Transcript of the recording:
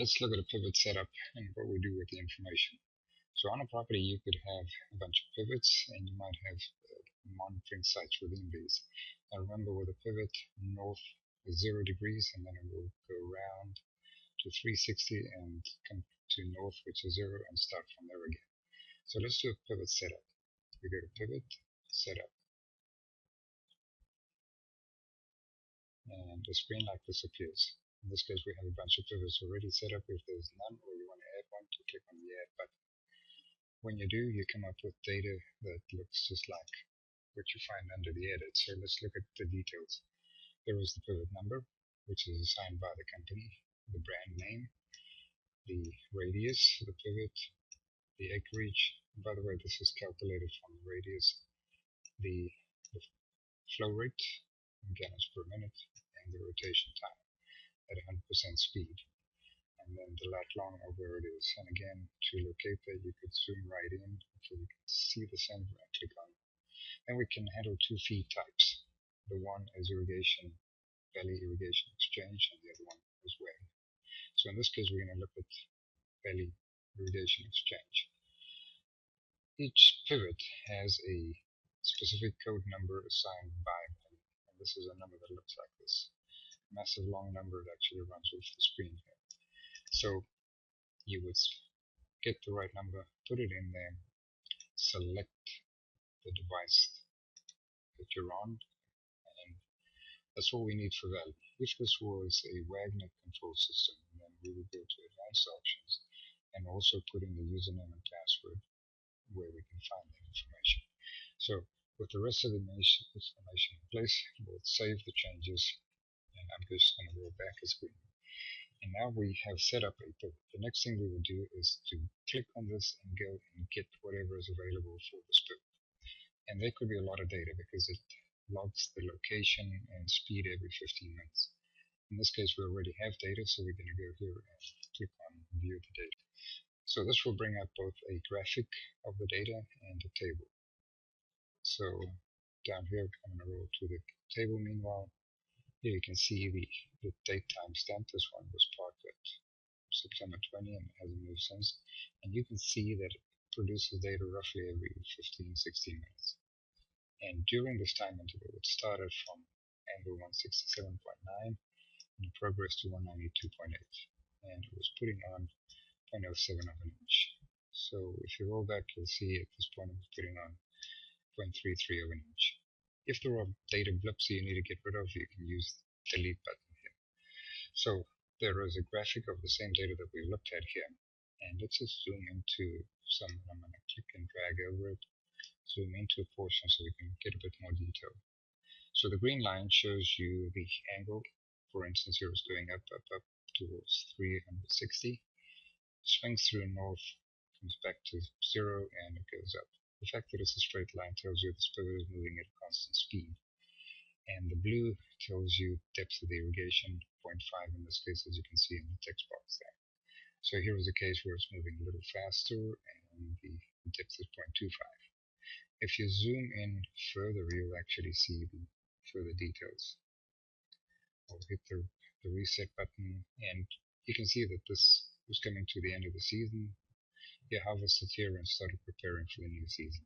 Let's look at a pivot setup and what we do with the information. So on a property, you could have a bunch of pivots and you might have monitoring sites within these. Now remember, with a pivot, north is 0 degrees and then it will go around to 360 and come to north, which is 0, and start from there again. So let's do a pivot setup. We go to pivot, setup, and a screen like this appears. In this case, we have a bunch of pivots already set up. If there's none or you want to add one, to click on the add button. When you do, you come up with data that looks just like what you find under the edit. So let's look at the details. There is the pivot number, which is assigned by the company, the brand name, the radius of the pivot, the acreage. By the way, this is calculated from the radius, the flow rate, in gallons per minute, and the rotation time at 100% speed. And then the lat long of where it is. And again, to locate that, you could zoom right in so you can see the center and click on it. And we can handle two feed types. The one is irrigation, valley irrigation exchange, and the other one is well. So in this case, we're going to look at valley irrigation exchange. Each pivot has a specific code number assigned by them. And this is a number that looks like this. Massive long number that actually runs off the screen here. So you would get the right number, put it in there, select the device that you're on, and that's what we need for value. If this was a Wagner control system, then we would go to advanced options and also put in the username and password where we can find that information. So with the rest of the information in place, we'll save the changes, and I'm just going to roll back a screen. And now we have set up a pivot. The next thing we will do is to click on this and go and get whatever is available for this pivot. And there could be a lot of data because it logs the location and speed every 15 minutes. In this case, we already have data, so we're going to go here and click on view the data. So this will bring up both a graphic of the data and a table. So down here, I'm going to roll to the table meanwhile. Here you can see the date time stamp. This one was parked at September 20 and hasn't moved since. And you can see that it produces data roughly every 15, 16 minutes. And during this time interval, it started from angle 167.9 and progressed to 192.8. And it was putting on 0.07 of an inch. So if you roll back, you'll see at this point it was putting on 0.33 of an inch. If there are data blips you need to get rid of, you can use the delete button here. So there is a graphic of the same data that we looked at here. And let's just zoom into some. I'm going to click and drag over it, zoom into a portion so we can get a bit more detail. So the green line shows you the angle. For instance, here it's going up towards 360. Swings through north, comes back to 0, and it goes up. The fact that it's a straight line tells you this pivot is moving at a constant speed. And the blue tells you depth of the irrigation, 0.5 in this case, as you can see in the text box there. So here is a case where it's moving a little faster and the depth is 0.25. If you zoom in further, you'll actually see the further details. I'll hit the reset button, and you can see that this was coming to the end of the season. You harvested here and started preparing for the new season.